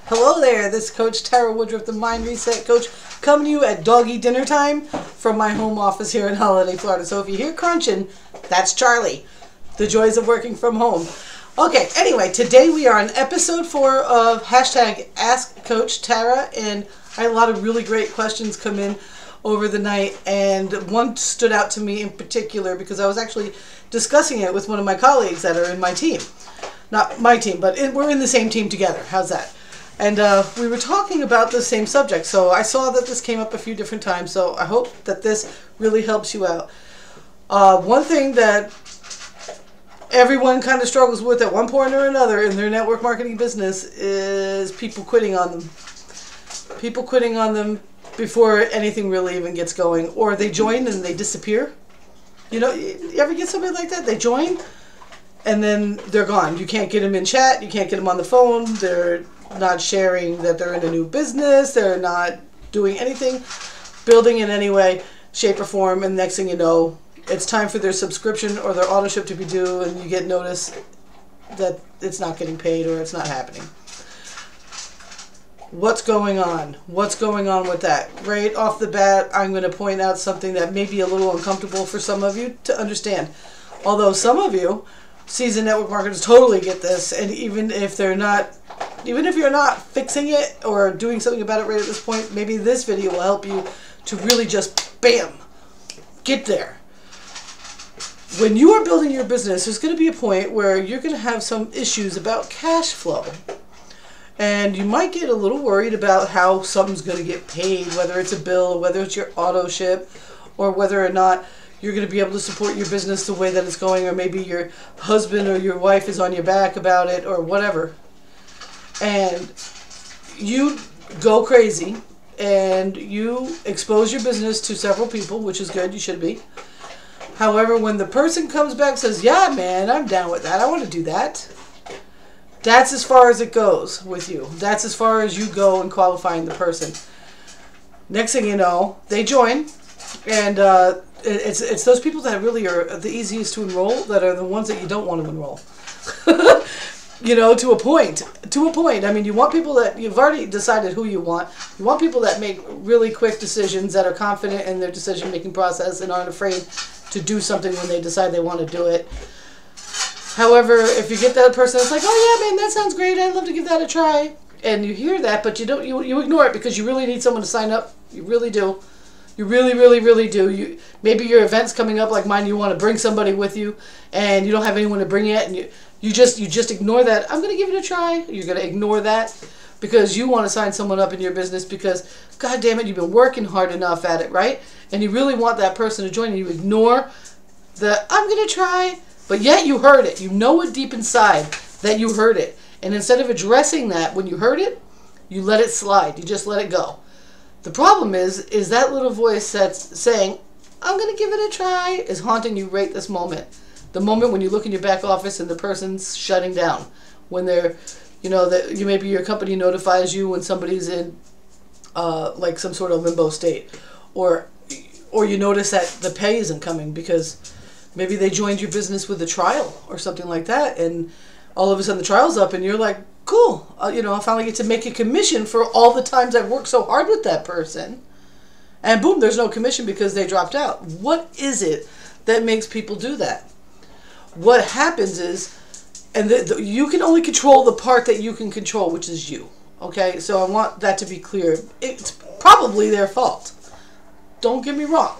Hello there, this is Coach Tara Woodruff, the Mind Reset Coach, coming to you at doggy dinner time from my home office here in Holiday, Florida. So if you hear crunching, that's Charlie. The joys of working from home. Okay, anyway, today we are on episode 4 of hashtag AskCoachTara, and I had a lot of really great questions come in over the night, and one stood out to me in particular because I was actually discussing it with one of my colleagues that are in my team. Not my team, but we're in the same team together. How's that? And we were talking about the same subject, so I saw that this came up a few different times, so I hope that this really helps you out. One thing that everyone kind of struggles with at one point or another in their network marketing business is people quitting on them. People quitting on them before anything really even gets going, or they join and they disappear. You know, you ever get somebody like that? They join and then they're gone. You can't get them in chat, you can't get them on the phone, they're not sharing that they're in a new business, they're not doing anything, building in any way, shape, or form, and next thing you know, it's time for their subscription or their auto ship to be due, and you get notice that it's not getting paid or it's not happening. What's going on? What's going on with that? Right off the bat, I'm going to point out something that may be a little uncomfortable for some of you to understand. Although some of you, seasoned network marketers, totally get this, and even if you're not fixing it or doing something about it right at this point, maybe this video will help you to really just, bam, get there. When you are building your business, there's going to be a point where you're going to have some issues about cash flow. And you might get a little worried about how something's going to get paid, whether it's a bill, or whether it's your auto ship, or whether or not you're going to be able to support your business the way that it's going, or maybe your husband or your wife is on your back about it, or whatever. And you go crazy, and you expose your business to several people, which is good, you should be. However, when the person comes back and says, yeah, man, I'm down with that, I want to do that, that's as far as it goes with you. That's as far as you go in qualifying the person. Next thing you know, they join, and it's those people that really are the easiest to enroll that are the ones that you don't want to enroll. You know, to a point. To a point. I mean, you want people that you've already decided who you want. You want people that make really quick decisions, that are confident in their decision-making process and aren't afraid to do something when they decide they want to do it. However, if you get that person that's like, oh yeah, man, that sounds great, I'd love to give that a try, and you hear that, but you ignore it because you really need someone to sign up. You really do. You really, really, really do. Maybe your event's coming up like mine, you want to bring somebody with you, and you don't have anyone to bring yet, and you just ignore that. I'm going to give it a try. You're going to ignore that because you want to sign someone up in your business because, God damn it, you've been working hard enough at it, right? And you really want that person to join, and you ignore the, I'm going to try, but yet you heard it. You know it deep inside that you heard it. And instead of addressing that when you heard it, you let it slide. You just let it go. The problem is that little voice that's saying, I'm going to give it a try, is haunting you right this moment. The moment when you look in your back office and the person's shutting down. When they're, you know, that maybe your company notifies you when somebody's in like some sort of limbo state. Or you notice that the pay isn't coming because maybe they joined your business with a trial or something like that, and all of a sudden the trial's up and you're like, cool, you know, I finally get to make a commission for all the times I've worked so hard with that person. And boom, there's no commission because they dropped out. What is it that makes people do that? What happens is, and you can only control the part that you can control, which is you. Okay, so I want that to be clear. It's probably their fault. Don't get me wrong.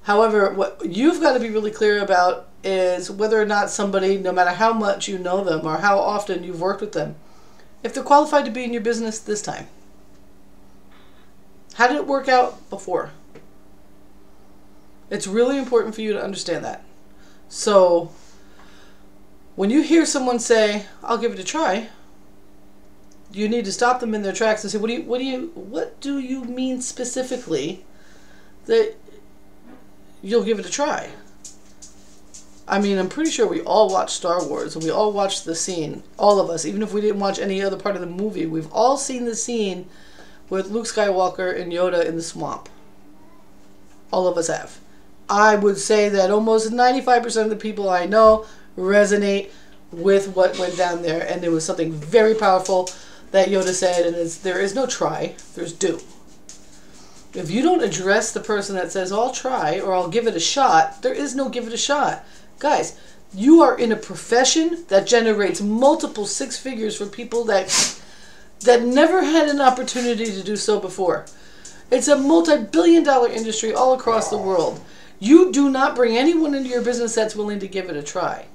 However, what you've got to be really clear about is whether or not somebody, no matter how much you know them or how often you've worked with them, if they're qualified to be in your business this time. How did it work out before? It's really important for you to understand that. So, when you hear someone say, I'll give it a try, you need to stop them in their tracks and say, what do you mean specifically that you'll give it a try? I mean, I'm pretty sure we all watched Star Wars, and we all watched the scene, all of us, even if we didn't watch any other part of the movie, we've all seen the scene with Luke Skywalker and Yoda in the swamp. All of us have. I would say that almost 95% of the people I know resonate with what went down there, and there was something very powerful that Yoda said, and it's, there is no try, there's do. If you don't address the person that says, I'll try or I'll give it a shot, there is no give it a shot. Guys, you are in a profession that generates multiple six figures for people that never had an opportunity to do so before. It's a multi-billion-dollar industry all across the world. You do not bring anyone into your business that's willing to give it a try.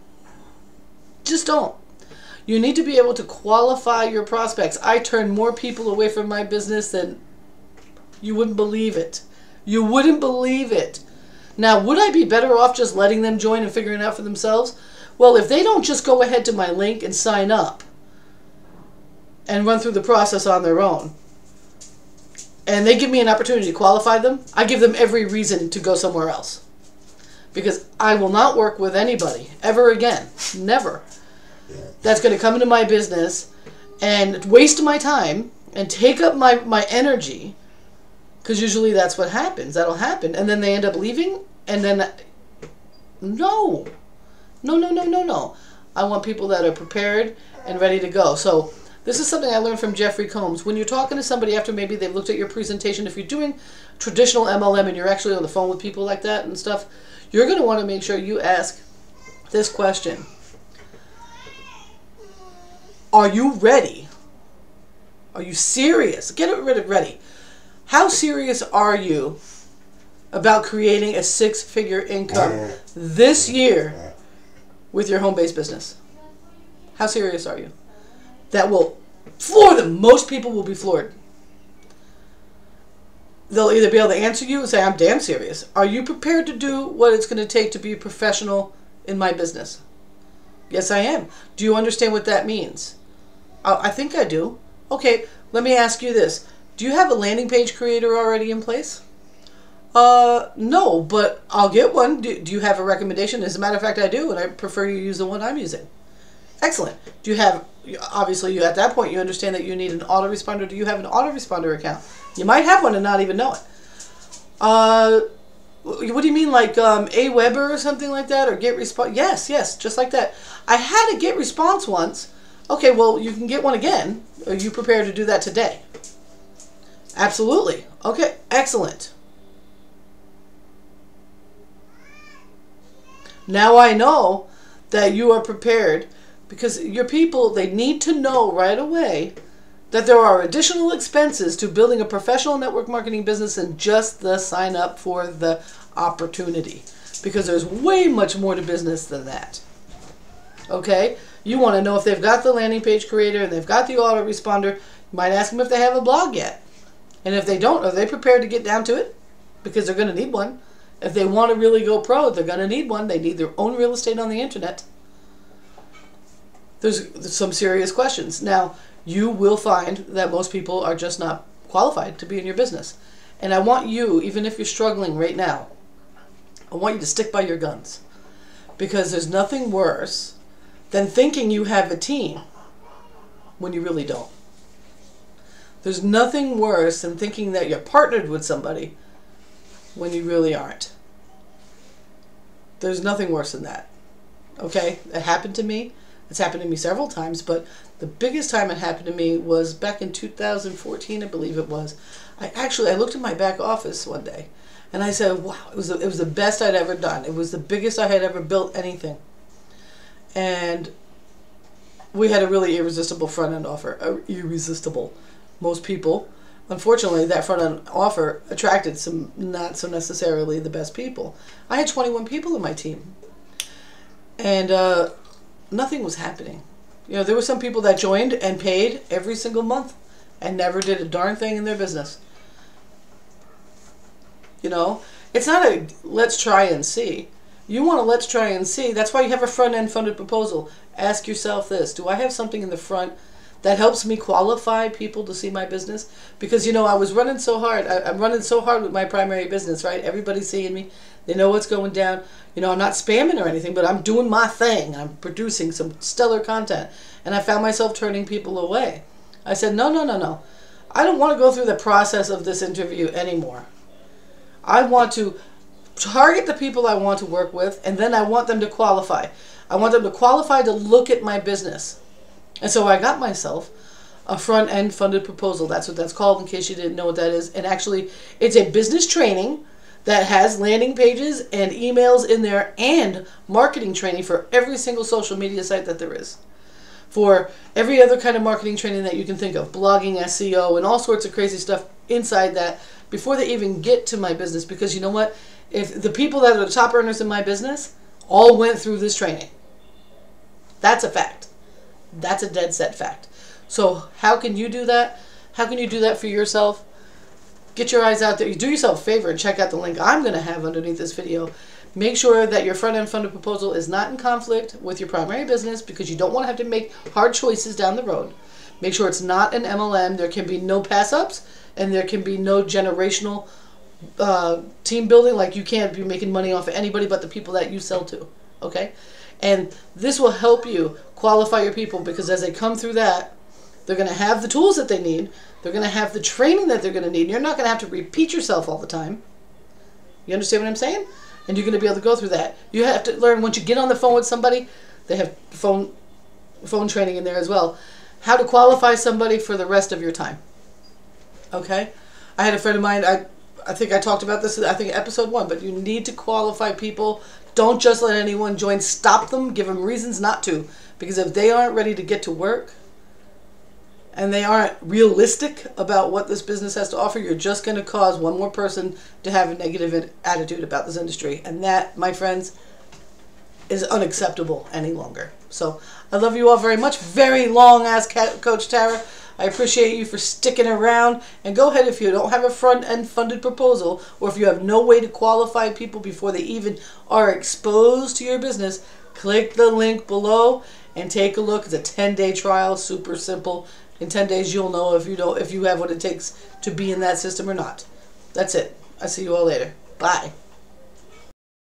Just don't. You need to be able to qualify your prospects. I turn more people away from my business than you wouldn't believe it. You wouldn't believe it. Now, would I be better off just letting them join and figuring it out for themselves? Well, if they don't just go ahead to my link and sign up and run through the process on their own, and they give me an opportunity to qualify them, I give them every reason to go somewhere else. Because I will not work with anybody ever again. Never. That's going to come into my business and waste my time and take up my energy. Because usually that's what happens. That'll happen. And then they end up leaving. And then, no. No. I want people that are prepared and ready to go. So this is something I learned from Jeffrey Combs. When you're talking to somebody after maybe they've looked at your presentation, if you're doing traditional MLM and you're actually on the phone with people like that and stuff, you're going to want to make sure you ask this question. Are you ready? Are you serious? Get it ready. How serious are you about creating a six-figure income this year with your home-based business? How serious are you? That will floor them. Most people will be floored. They'll either be able to answer you and say, I'm damn serious. Are you prepared to do what it's going to take to be a professional in my business? Yes, I am. Do you understand what that means? I think I do. Okay, let me ask you this. Do you have a landing page creator already in place? No, but I'll get one. Do you have a recommendation? As a matter of fact, I do, and I prefer you use the one I'm using. Excellent. Do you have, obviously, at that point, you understand that you need an autoresponder. Do you have an autoresponder account? You might have one and not even know it. What do you mean, like Aweber or something like that, or GetResponse? Yes, just like that. I had a GetResponse once. Okay, well, you can get one again. Are you prepared to do that today? Absolutely. Okay, excellent. Now I know that you are prepared, because your people, they need to know right away that there are additional expenses to building a professional network marketing business than just the sign up for the opportunity, because there's way much more to business than that. Okay? You want to know if they've got the landing page creator and they've got the autoresponder. You might ask them if they have a blog yet. And if they don't, are they prepared to get down to it? Because they're going to need one. If they want to really go pro, they're going to need one. They need their own real estate on the internet. There's some serious questions. Now, you will find that most people are just not qualified to be in your business. And I want you, even if you're struggling right now, I want you to stick by your guns. Because there's nothing worse than thinking you have a team when you really don't. There's nothing worse than thinking that you're partnered with somebody when you really aren't. There's nothing worse than that. Okay? It happened to me. It's happened to me several times, but the biggest time it happened to me was back in 2014, I believe it was. I looked at my back office one day, and I said, wow, it was the best I'd ever done. It was the biggest I had ever built anything. And we had a really irresistible front-end offer. Irresistible. Most people, unfortunately, that front-end offer attracted some not so necessarily the best people. I had 21 people in my team. And nothing was happening. You know, there were some people that joined and paid every single month and never did a darn thing in their business. You know, it's not a let's try and see. You want to let's try and see. That's why you have a front-end funded proposal. Ask yourself this. Do I have something in the front that helps me qualify people to see my business? Because, you know, I was running so hard. I'm running so hard with my primary business, right? Everybody's seeing me. They know what's going down. You know, I'm not spamming or anything, but I'm doing my thing. I'm producing some stellar content. And I found myself turning people away. I said, no. I don't want to go through the process of this interview anymore. I want to target the people I want to work with, and then I want them to qualify. I want them to qualify to look at my business. And so I got myself a front-end funded proposal. That's what that's called, in case you didn't know what that is. And actually, it's a business training that has landing pages and emails in there and marketing training for every single social media site that there is. For every other kind of marketing training that you can think of, blogging, SEO, and all sorts of crazy stuff inside that before they even get to my business. Because you know what? If the people that are the top earners in my business all went through this training. That's a fact. That's a dead set fact. So how can you do that? How can you do that for yourself? Get your eyes out there. You do yourself a favor and check out the link I'm going to have underneath this video. Make sure that your front-end funded proposal is not in conflict with your primary business, because you don't want to have to make hard choices down the road. Make sure it's not an MLM. There can be no pass-ups, and there can be no generational team building. Like, you can't be making money off of anybody but the people that you sell to. Okay? And this will help you qualify your people, because as they come through that, they're going to have the tools that they need. They're going to have the training that they're going to need. And you're not going to have to repeat yourself all the time. You understand what I'm saying? And you're going to be able to go through that. You have to learn, once you get on the phone with somebody, they have phone training in there as well, how to qualify somebody for the rest of your time. Okay? I had a friend of mine, I think I talked about this, I think episode 1, but you need to qualify people. Don't just let anyone join. Stop them. Give them reasons not to. Because if they aren't ready to get to work, and they aren't realistic about what this business has to offer, you're just going to cause one more person to have a negative attitude about this industry. And that, my friends, is unacceptable any longer. So I love you all very much. Very long Ask Coach Tara. I appreciate you for sticking around. And go ahead, if you don't have a front-end funded proposal, or if you have no way to qualify people before they even are exposed to your business, click the link below and take a look. It's a 10-day trial, super simple. In 10 days, you'll know if you have what it takes to be in that system or not. That's it. I'll see you all later. Bye.